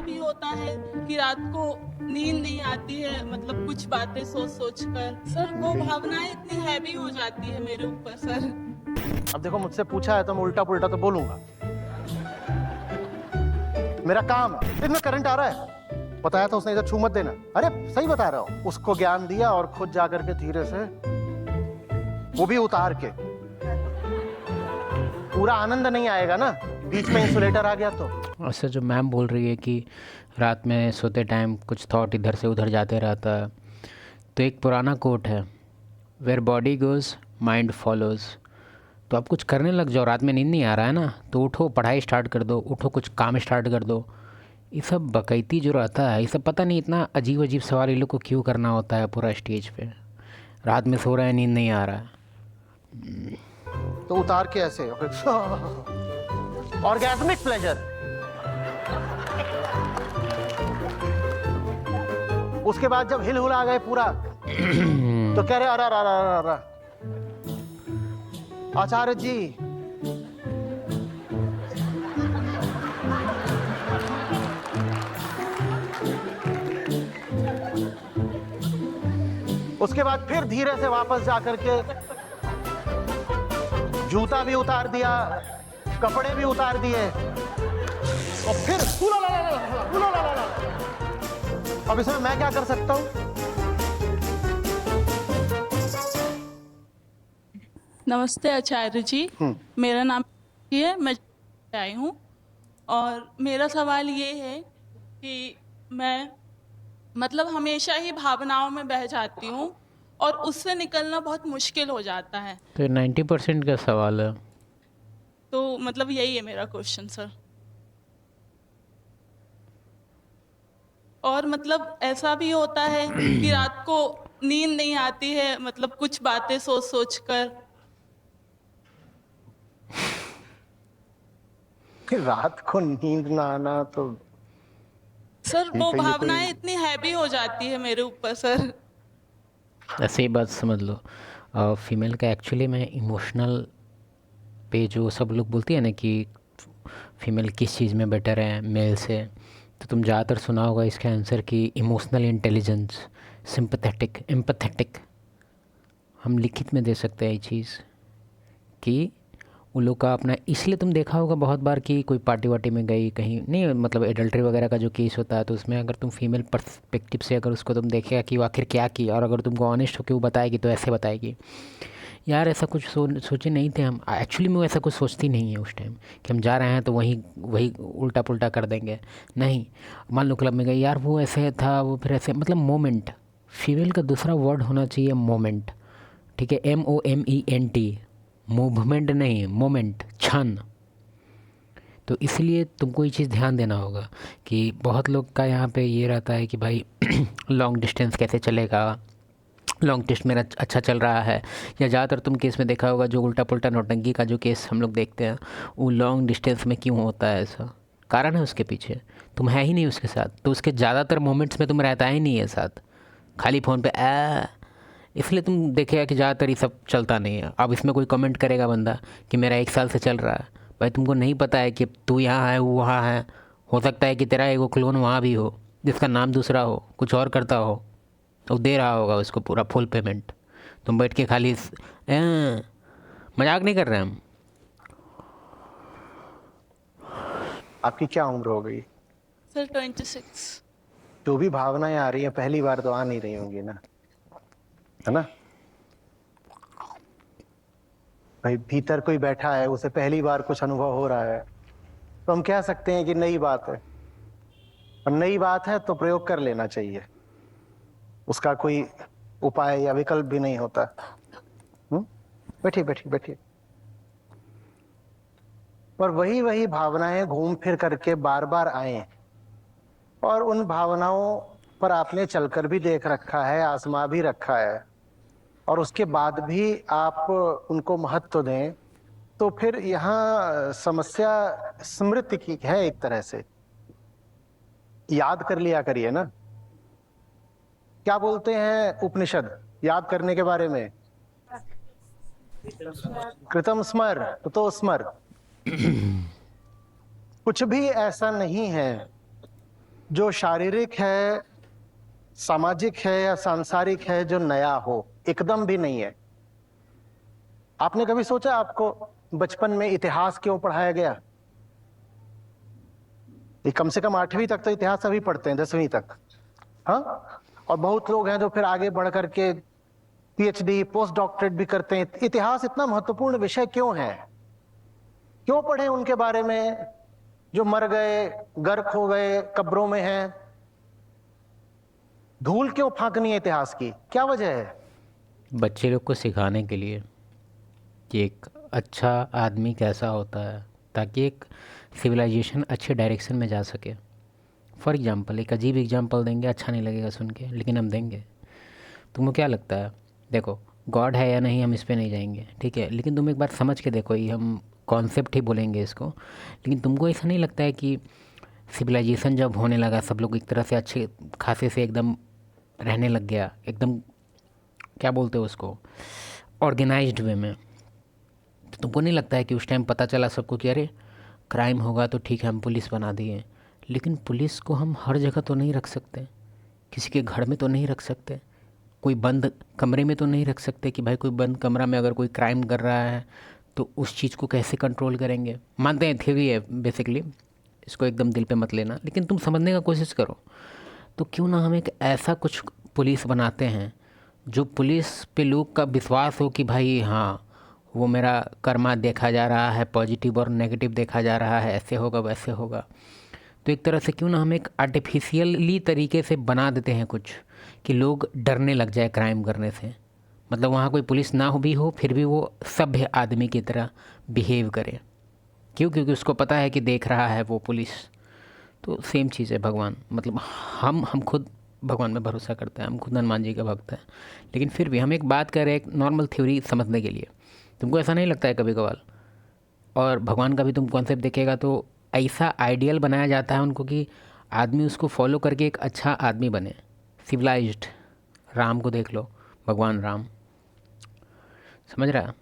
भी होता है कि रात को नींद नहीं आती है, मतलब कुछ बातें सोच सोच कर सर वो भावनाएं इतनी हैवी हो जाती है मेरे ऊपर सर। अब देखो, मुझसे पूछा है तो मैं उल्टा पुल्टा तो बोलूंगा, मेरा काम है। इसमें करंट आ रहा है, बताया था उसने इधर छू मत देना। अरे सही बता रहा हूँ। उसको ज्ञान दिया और खुद जाकर के धीरे से, वो भी उतार के। पूरा आनंद नहीं आएगा ना, बीच में इंसुलेटर आ गया तो। अच्छा, जो मैम बोल रही है कि रात में सोते टाइम कुछ थॉट इधर से उधर जाते रहता है, तो एक पुराना कोट है, where body goes mind follows. तो आप कुछ करने लग जाओ, रात में नींद नहीं आ रहा है ना, तो उठो, पढ़ाई स्टार्ट कर दो, उठो कुछ काम स्टार्ट कर दो। ये सब बकैती जो रहता है, ये सब पता नहीं इतना अजीब अजीब सवाल ये लोग को क्यों करना होता है पूरा स्टेज पे। रात में सो रहे हैं, नींद नहीं आ रहा है, तो उतार के ऐसे ऑर्गेस्मिक प्लेजर। उसके बाद जब हिल हुला गए पूरा तो कह रहे अरा अरा अरा अरा आचार्य जी, उसके बाद फिर धीरे से वापस जाकर के जूता भी उतार दिया, कपड़े भी उतार दिए, और फिर अब इसमें मैं क्या कर सकता हूं? नमस्ते आचार्य जी, मेरा नाम है, मैं आई हूँ और मेरा सवाल ये है कि मैं मतलब हमेशा ही भावनाओं में बह जाती हूँ और उससे निकलना बहुत मुश्किल हो जाता है। तो 90% का सवाल है। तो मतलब यही है मेरा क्वेश्चन सर। और मतलब ऐसा भी होता है कि रात को नींद नहीं आती है, मतलब कुछ बातें सोच सोच कर। रात को नींद ना आना तो सर वो ठीक है, ये भावनाएं कोई इतनी हैवी हो जाती है मेरे ऊपर सर। ऐसे ही बात समझ लो, फीमेल का एक्चुअली में इमोशनल पे जो सब लोग बोलती है ना कि फीमेल किस चीज़ में बेटर है मेल से, तो तुम ज़्यादातर सुना होगा इसका आंसर कि इमोशनल इंटेलिजेंस, सिंपैथेटिक, एम्पैथेटिक। हम लिखित में दे सकते हैं ये चीज़ कि उन लोग का अपना, इसलिए तुम देखा होगा बहुत बार कि कोई पार्टी वार्टी में गई कहीं, नहीं मतलब एडल्ट्री वगैरह का जो केस होता है, तो उसमें अगर तुम फीमेल पर्सपेक्टिव से अगर उसको तुम देखेगा कि वो आखिर क्या किया, और अगर तुमको ऑनेस्ट होकर वो बताएगी तो ऐसे बताएगी, यार ऐसा कुछ सोचे नहीं थे हम। एक्चुअली में वो ऐसा कुछ सोचती नहीं है उस टाइम कि हम जा रहे हैं तो वही वही उल्टा पुल्टा कर देंगे। नहीं, मान लो क्लब में गए, यार वो ऐसे था, वो फिर ऐसे, मतलब मोमेंट। फीमेल का दूसरा वर्ड होना चाहिए मोमेंट, ठीक है, MOMENT, मूवमेंट नहीं, मोमेंट, क्षण। तो इसलिए तुमको ये चीज़ ध्यान देना होगा कि बहुत लोग का यहाँ पे ये रहता है कि भाई लॉन्ग डिस्टेंस कैसे चलेगा, लॉन्ग टेस्ट मेरा अच्छा चल रहा है, या ज़्यादातर तुम केस में देखा होगा जो उल्टा पुल्टा नौटंकी का जो केस हम लोग देखते हैं, वो लॉन्ग डिस्टेंस में क्यों होता है, ऐसा कारण है उसके पीछे, तुम है ही नहीं उसके साथ, तो उसके ज़्यादातर मोमेंट्स में तुम रहता ही नहीं है साथ, खाली फ़ोन पे इसलिए तुम देखेगा कि ज़्यादातर ये सब चलता नहीं है। अब इसमें कोई कमेंट करेगा बंदा कि मेरा 1 साल से चल रहा है, भाई तुमको नहीं पता है कि तू यहाँ है वो वहाँ है, हो सकता है कि तेरा एगो क्लोन वहाँ भी हो जिसका नाम दूसरा हो, कुछ और करता हो, तो दे रहा होगा उसको पूरा फुल पेमेंट। तुम बैठ के खाली मजाक नहीं कर रहे हम। आपकी क्या उम्र हो गई? सर 26। जो भी भावनाएं आ रही हैं पहली बार तो आ नहीं रही होंगी ना, है ना? भाई भीतर कोई बैठा है, उसे पहली बार कुछ अनुभव हो रहा है, तो हम कह सकते हैं कि नई बात है, और नई बात है तो प्रयोग कर लेना चाहिए, उसका कोई उपाय या विकल्प भी नहीं होता। बैठिए बैठिए बैठिए। और वही वही भावनाएं घूम फिर करके बार बार आए, और उन भावनाओं पर आपने चलकर भी देख रखा है, आजमा भी रखा है, और उसके बाद भी आप उनको महत्व दें, तो फिर यहाँ समस्या स्मृति की है, एक तरह से याद कर लिया करिए ना। क्या बोलते हैं उपनिषद याद करने के बारे में? कृतम स्मर तो स्मर। कुछ भी ऐसा नहीं है जो शारीरिक है, सामाजिक है या सांसारिक है, जो नया हो, एकदम भी नहीं है। आपने कभी सोचा आपको बचपन में इतिहास क्यों पढ़ाया गया? ये कम से कम 8वीं तक तो इतिहास अभी पढ़ते हैं, 10वीं तक। हाँ, और बहुत लोग हैं जो फिर आगे बढ़ करके पीएचडी, पोस्ट डॉक्टरेट भी करते हैं। इतिहास इतना महत्वपूर्ण विषय क्यों है? क्यों पढ़े उनके बारे में जो मर गए, गर्क हो गए, कब्रों में हैं? धूल क्यों फांकनी है इतिहास की? क्या वजह है? बच्चे लोग को सिखाने के लिए कि एक अच्छा आदमी कैसा होता है, ताकि एक सिविलाइजेशन अच्छे डायरेक्शन में जा सके। फॉर एग्जांपल, एक अजीब एग्जांपल देंगे, अच्छा नहीं लगेगा सुन के, लेकिन हम देंगे। तुमको क्या लगता है, देखो गॉड है या नहीं, हम इस पे नहीं जाएंगे, ठीक है, लेकिन तुम एक बार समझ के देखो, ये हम कॉन्सेप्ट ही बोलेंगे इसको। लेकिन तुमको ऐसा नहीं लगता है कि सिविलाइजेशन जब होने लगा, सब लोग एक तरह से अच्छे खासे से एकदम रहने लग गया, एकदम क्या बोलते हो उसको, ऑर्गेनाइज्ड वे में, तो तुमको नहीं लगता है कि उस टाइम पता चला सबको कि अरे क्राइम होगा तो ठीक है हम पुलिस बना दिए, लेकिन पुलिस को हम हर जगह तो नहीं रख सकते, किसी के घर में तो नहीं रख सकते, कोई बंद कमरे में तो नहीं रख सकते कि भाई कोई बंद कमरा में अगर कोई क्राइम कर रहा है तो उस चीज़ को कैसे कंट्रोल करेंगे। मानते हैं थ्योरी है बेसिकली, इसको एकदम दिल पे मत लेना, लेकिन तुम समझने का कोशिश करो। तो क्यों ना हम एक ऐसा कुछ पुलिस बनाते हैं जो पुलिस पे लोग का विश्वास हो कि भाई हाँ वो मेरा कर्मा देखा जा रहा है, पॉजिटिव और नेगेटिव देखा जा रहा है, ऐसे होगा वैसे होगा। तो एक तरह से क्यों ना हम एक आर्टिफिशियली तरीके से बना देते हैं कुछ कि लोग डरने लग जाए क्राइम करने से। मतलब वहाँ कोई पुलिस ना हो भी हो, फिर भी वो सभ्य आदमी की तरह बिहेव करे। क्यों? क्योंकि उसको पता है कि देख रहा है वो पुलिस। तो सेम चीज़ है भगवान, मतलब हम खुद भगवान में भरोसा करते हैं, हम खुद हनुमान जी के भक्त हैं, लेकिन फिर भी हम एक बात कर रहे हैं एक नॉर्मल थ्योरी समझने के लिए। तुमको ऐसा नहीं लगता है कभी कभार? और भगवान का भी तुम कॉन्सेप्ट देखेगा तो ऐसा आइडियल बनाया जाता है उनको कि आदमी उसको फॉलो करके एक अच्छा आदमी बने, सिविलाइज्ड। राम को देख लो, भगवान राम, समझ रहा है?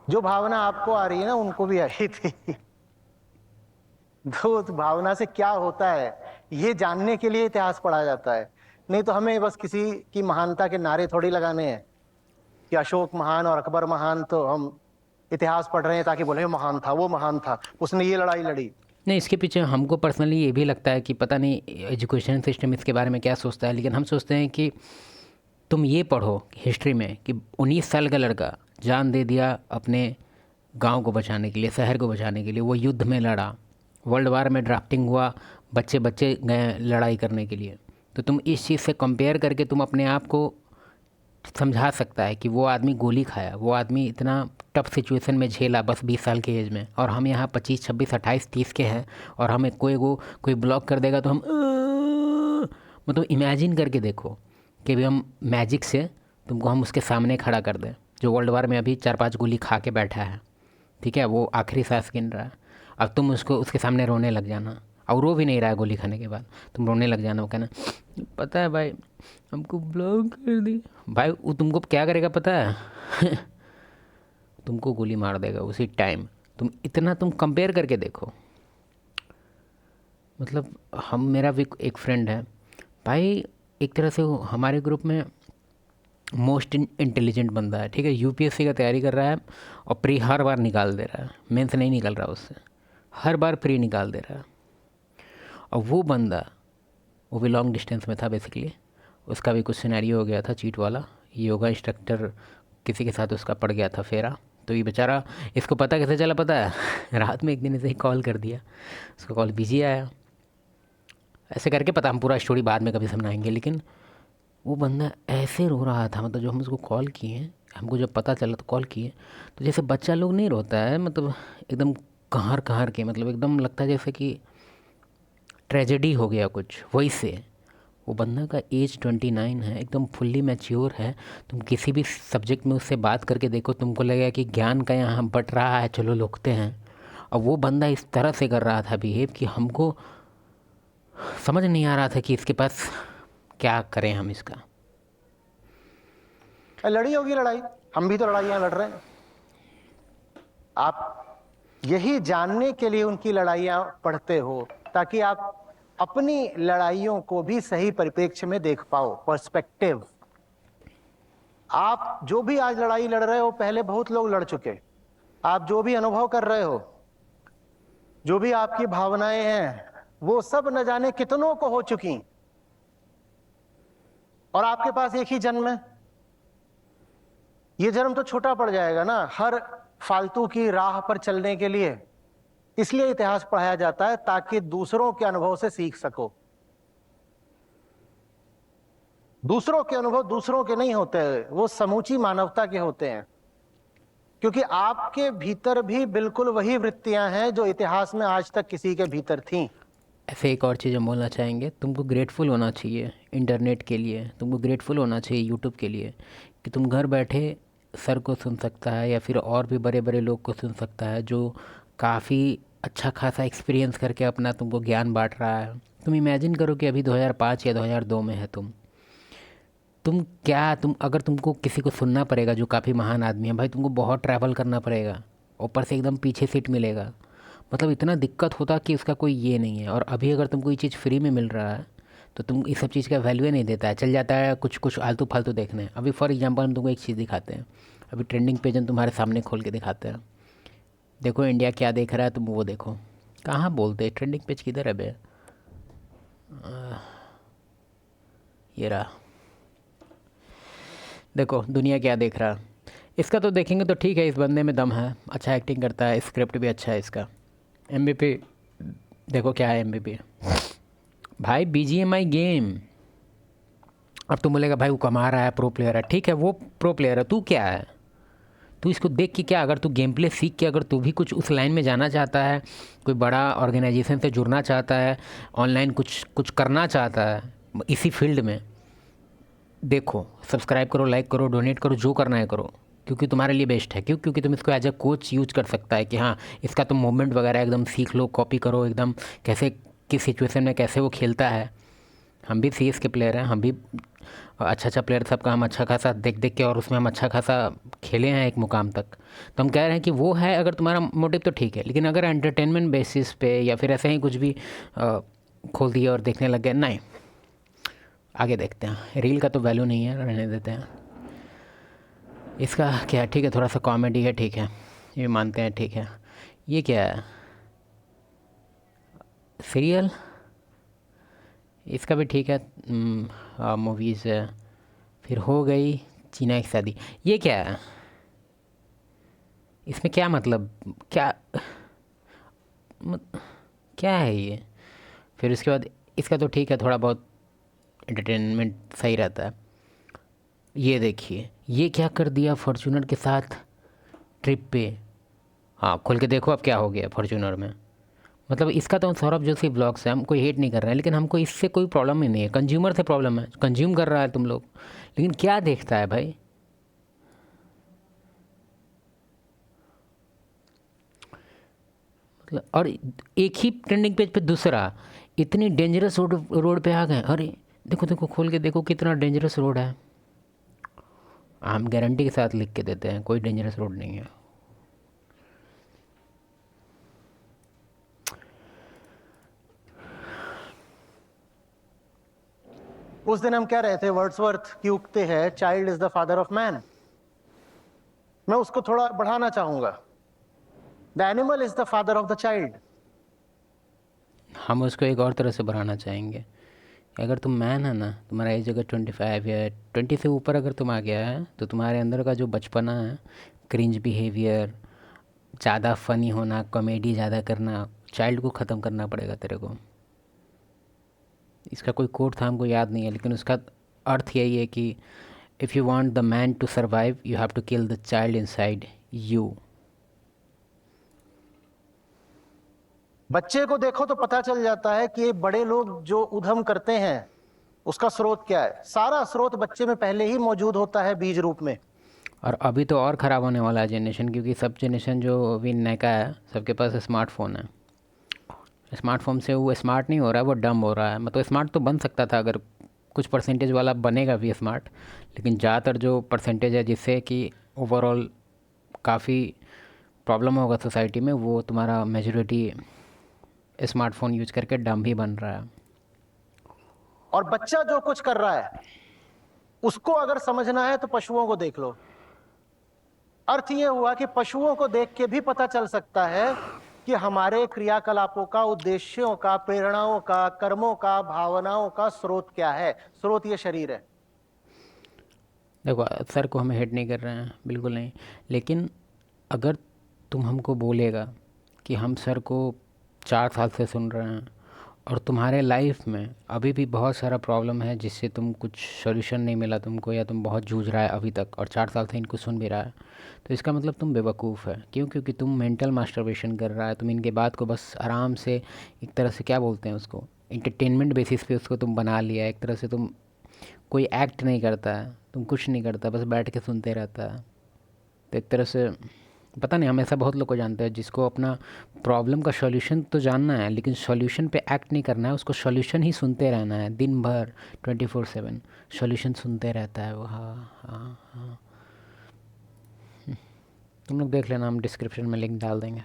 जो भावना आपको आ रही है ना, उनको भी आई थी। तो उस भावना से क्या होता है ये जानने के लिए इतिहास पढ़ा जाता है। नहीं तो हमें बस किसी की महानता के नारे थोड़ी लगाने हैं कि अशोक महान और अकबर महान, तो हम इतिहास पढ़ रहे हैं ताकि बोले महान था, वो महान था, उसने ये लड़ाई लड़ी। नहीं, इसके पीछे हमको पर्सनली ये भी लगता है कि पता नहीं एजुकेशन सिस्टम इसके बारे में क्या सोचता है, लेकिन हम सोचते हैं कि तुम ये पढ़ो हिस्ट्री में कि 19 साल का लड़का जान दे दिया अपने गांव को बचाने के लिए, शहर को बचाने के लिए, वो युद्ध में लड़ा, वर्ल्ड वार में ड्राफ्टिंग हुआ, बच्चे बच्चे गए लड़ाई करने के लिए। तो तुम इस चीज़ से कंपेयर करके तुम अपने आप को समझा सकता है कि वो आदमी गोली खाया, वो आदमी इतना टफ सिचुएशन में झेला बस 20 साल के एज में, और हम यहाँ 25, 26, 28, 30 के हैं, और हमें कोई ब्लॉक कर देगा तो हम मतलब इमेजिन करके देखो कि भी हम मैजिक से तुमको हम उसके सामने खड़ा कर दें, जो वर्ल्ड वार में अभी 4-5 गोली खा के बैठा है, ठीक है, वो आखिरी सांस गिन रहा है। अब तुम उसके सामने रोने लग जाना, और रो भी नहीं रहा है गोली खाने के बाद, तुम रोने लग जाना, वो कहना पता है भाई हमको ब्लॉक कर दी। भाई वो तुमको क्या करेगा पता है? तुमको गोली मार देगा उसी टाइम। तुम कंपेयर करके देखो। मतलब मेरा भी एक फ्रेंड है भाई, एक तरह से वो हमारे ग्रुप में मोस्ट इंटेलिजेंट बंदा है, ठीक है, यूपीएससी का तैयारी कर रहा है और प्री हर बार निकाल दे रहा है, मेंस नहीं निकल रहा उससे, हर बार प्री निकाल दे रहा है। और वो बंदा, वो भी लॉन्ग डिस्टेंस में था बेसिकली, उसका भी कुछ सिनेरियो हो गया था चीट वाला, योगा इंस्ट्रक्टर किसी के साथ उसका पड़ गया था फेरा। तो ये बेचारा, इसको पता कैसे चला पता है? रात में एक दिन ऐसे ही कॉल कर दिया, उसका कॉल बिजी आया, ऐसे करके पता, हम पूरा स्टोरी बाद में कभी सुनाएंगे। लेकिन वो बंदा ऐसे रो रहा था, मतलब जो हम उसको कॉल किए, हमको जब पता चला तो कॉल किए, तो जैसे बच्चा लोग नहीं रोता है, मतलब एकदम कहार के, मतलब एकदम लगता है जैसे कि ट्रेजेडी हो गया कुछ, वही से। वो बंदा का एज 29 है, एकदम फुल्ली मैच्योर है। तुम किसी भी सब्जेक्ट में उससे बात करके देखो, तुमको लगेगा कि ज्ञान का यहाँ बट रहा है, चलो लोगते हैं। और वो बंदा इस तरह से कर रहा था बिहेव कि हमको समझ नहीं आ रहा था कि इसके पास क्या करें हम इसका। लड़ी होगी लड़ाई, हम भी तो लड़ाइयाँ लड़ रहे हैं। आप यही जानने के लिए उनकी लड़ाइयाँ पढ़ते हो ताकि आप अपनी लड़ाइयों को भी सही परिप्रेक्ष्य में देख पाओ, पर्सपेक्टिव। आप जो भी आज लड़ाई लड़ रहे हो, पहले बहुत लोग लड़ चुके। आप जो भी अनुभव कर रहे हो, जो भी आपकी भावनाएं हैं, वो सब न जाने कितनों को हो चुकी, और आपके पास एक ही जन्म है। ये जन्म तो छोटा पड़ जाएगा ना हर फालतू की राह पर चलने के लिए। इसलिए इतिहास पढ़ाया जाता है ताकि दूसरों के अनुभव से सीख सको। दूसरों के अनुभव दूसरों के नहीं होते, वो समूची मानवता के होते हैं, क्योंकि आपके भीतर भी बिल्कुल वही वृत्तियां हैं जो इतिहास में आज तक किसी के भीतर थीं। ऐसे एक और चीज़ हम बोलना चाहेंगे, तुमको ग्रेटफुल होना चाहिए इंटरनेट के लिए, तुमको ग्रेटफुल होना चाहिए यूट्यूब के लिए कि तुम घर बैठे सर को सुन सकता है या फिर और भी बड़े बड़े लोग को सुन सकता है जो काफ़ी अच्छा खासा एक्सपीरियंस करके अपना तुमको ज्ञान बांट रहा है। तुम इमेजिन करो कि अभी 2005 या 2002 में है तुम अगर तुमको किसी को सुनना पड़ेगा जो काफ़ी महान आदमी है, भाई तुमको बहुत ट्रैवल करना पड़ेगा, ऊपर से एकदम पीछे सीट मिलेगा, मतलब इतना दिक्कत होता कि उसका कोई ये नहीं है। और अभी अगर तुमको ये चीज़ फ्री में मिल रहा है तो तुम इस सब चीज़ का वैल्यू नहीं देता है, चल जाता है कुछ कुछ आलतू फालतू देखने। अभी फॉर एग्जांपल हम तुमको एक चीज़ दिखाते हैं, अभी ट्रेंडिंग पेज हम तुम्हारे सामने खोल के दिखाते हैं, देखो इंडिया क्या देख रहा है, तुम वो देखो। कहाँ बोलते हैं ट्रेंडिंग पेज किधर है बे? ये रहा, देखो दुनिया क्या देख रहा है। इसका तो देखेंगे तो ठीक है, इस बंदे में दम है, अच्छा एक्टिंग करता है, स्क्रिप्ट भी अच्छा है इसका। MVP देखो क्या है MVP भाई, BGMI गेम। अब तुम बोलेगा भाई वो कमा रहा है, प्रो प्लेयर है, ठीक है वो प्रो प्लेयर है, तू क्या है? तू इसको देख के क्या, अगर तू गेम प्ले सीख के अगर तू भी कुछ उस लाइन में जाना चाहता है, कोई बड़ा ऑर्गेनाइजेशन से जुड़ना चाहता है, ऑनलाइन कुछ कुछ करना चाहता है इसी फील्ड में, देखो सब्सक्राइब करो, लाइक करो, डोनेट करो, जो करना है करो, क्योंकि तुम्हारे लिए बेस्ट है। क्यों? क्योंकि तुम इसको एज अ कोच यूज कर सकता है कि हाँ इसका तुम मूवमेंट वगैरह एकदम सीख लो, कॉपी करो एकदम, कैसे किस सिचुएशन में कैसे वो खेलता है। हम भी CS के प्लेयर हैं, हम भी अच्छा प्लेयर सबका हम अच्छा खासा देख देख के और उसमें हम अच्छा खासा खेले हैं एक मुकाम तक। तो हम कह रहे हैं कि वो है, अगर तुम्हारा मोटिव तो ठीक है, लेकिन अगर एंटरटेनमेंट बेसिस पे या फिर ऐसे ही कुछ भी खोल दिया और देखने लग गए, नहीं, आगे देखते हैं। रील का तो वैल्यू नहीं है, रहने देते हैं। इसका क्या, ठीक है थोड़ा सा कॉमेडी है, ठीक है ये मानते हैं, ठीक है। ये क्या है, सीरियल, इसका भी ठीक है, मूवीज़ है। फिर हो गई चीना की शादी, ये क्या है, इसमें क्या मतलब, क्या है ये? फिर उसके बाद इसका तो ठीक है, थोड़ा बहुत एंटरटेनमेंट सही रहता है। ये देखिए ये क्या कर दिया फॉर्च्यूनर के साथ ट्रिप पे, हाँ खोल के देखो अब क्या हो गया फॉर्च्यूनर में। मतलब इसका तो सौरभ जोशी ब्लॉग्स है, हम कोई हेट नहीं कर रहे हैं, लेकिन हमको इससे कोई प्रॉब्लम ही नहीं है, कंज्यूमर से प्रॉब्लम है, कंज्यूम कर रहा है तुम लोग, लेकिन क्या देखता है भाई। मतलब और एक ही ट्रेंडिंग पेज पे दूसरा, इतनी डेंजरस रोड पे आ गए। अरे देखो देखो खोल के देखो कितना डेंजरस रोड है, हम गारंटी के साथ लिख के देते हैं कोई डेंजरस रोड नहीं है। उस दिन हम कह रहे थे वर्ड्सवर्थ की उक्ति है, child is the father of man. मैं उसको थोड़ा बढ़ाना चाहूंगा, the animal is the father of the child. हम उसको एक और तरह से बढ़ाना चाहेंगे, अगर तुम मैन है ना, तुम्हारा एज अगर 25 या 20 से ऊपर अगर तुम आ गया है, तो तुम्हारे अंदर का जो बचपना है, क्रिंज बिहेवियर, ज़्यादा फ़नी होना, कॉमेडी ज़्यादा करना, चाइल्ड को ख़त्म करना पड़ेगा तेरे को। इसका कोई कोड था हमको याद नहीं है, लेकिन उसका अर्थ यही है कि if you want the man to survive you have to kill the child inside you. बच्चे को देखो तो पता चल जाता है कि ये बड़े लोग जो उधम करते हैं उसका स्रोत क्या है। सारा स्रोत बच्चे में पहले ही मौजूद होता है बीज रूप में। और अभी तो और ख़राब होने वाला है जनरेशन, क्योंकि सब जनरेशन जो अभी नैका है सबके पास स्मार्टफोन है। स्मार्टफोन से वो स्मार्ट नहीं हो रहा है, वो डम हो रहा है। मतलब स्मार्ट तो बन सकता था अगर कुछ परसेंटेज वाला बनेगा भी स्मार्ट, लेकिन ज़्यादातर जो परसेंटेज है जिससे कि ओवरऑल काफ़ी प्रॉब्लम होगा सोसाइटी में, वो तुम्हारा मेजॉरिटी स्मार्टफोन यूज करके डम भी बन रहा है। और बच्चा जो कुछ कर रहा है उसको अगर समझना है तो पशुओं को देख लो। अर्थ यह हुआ कि पशुओं को देख के भी पता चल सकता है कि हमारे क्रियाकलापों का, उद्देश्यों का, प्रेरणाओं का, कर्मों का, भावनाओं का स्रोत क्या है। स्रोत ये शरीर है। देखो, सर को हम हेट नहीं कर रहे हैं, बिल्कुल नहीं, लेकिन अगर तुम हमको बोलेगा कि हम सर को 4 साल से सुन रहे हैं और तुम्हारे लाइफ में अभी भी बहुत सारा प्रॉब्लम है जिससे तुम कुछ सॉल्यूशन नहीं मिला तुमको, या तुम बहुत जूझ रहा है अभी तक और 4 साल से इनको सुन भी रहा है, तो इसका मतलब तुम बेवकूफ़ है। क्यों? क्योंकि तुम मेंटल मास्टरबेशन कर रहा है, तुम इनके बात को बस आराम से, एक तरह से क्या बोलते हैं उसको, इंटरटेनमेंट बेसिस पे उसको तुम बना लिया। एक तरह से तुम, कोई एक्ट नहीं करता है, तुम कुछ नहीं करता, बस बैठ के सुनते रहता है। तो एक तरह से पता नहीं, हम ऐसा बहुत लोग को जानते हैं जिसको अपना प्रॉब्लम का सॉल्यूशन तो जानना है लेकिन सॉल्यूशन पे एक्ट नहीं करना है, उसको सॉल्यूशन ही सुनते रहना है दिन भर 24/7 सॉल्यूशन सुनते रहता है वो। हाँ हाँ हाँ, तुम लोग देख लेना, हम डिस्क्रिप्शन में लिंक डाल देंगे।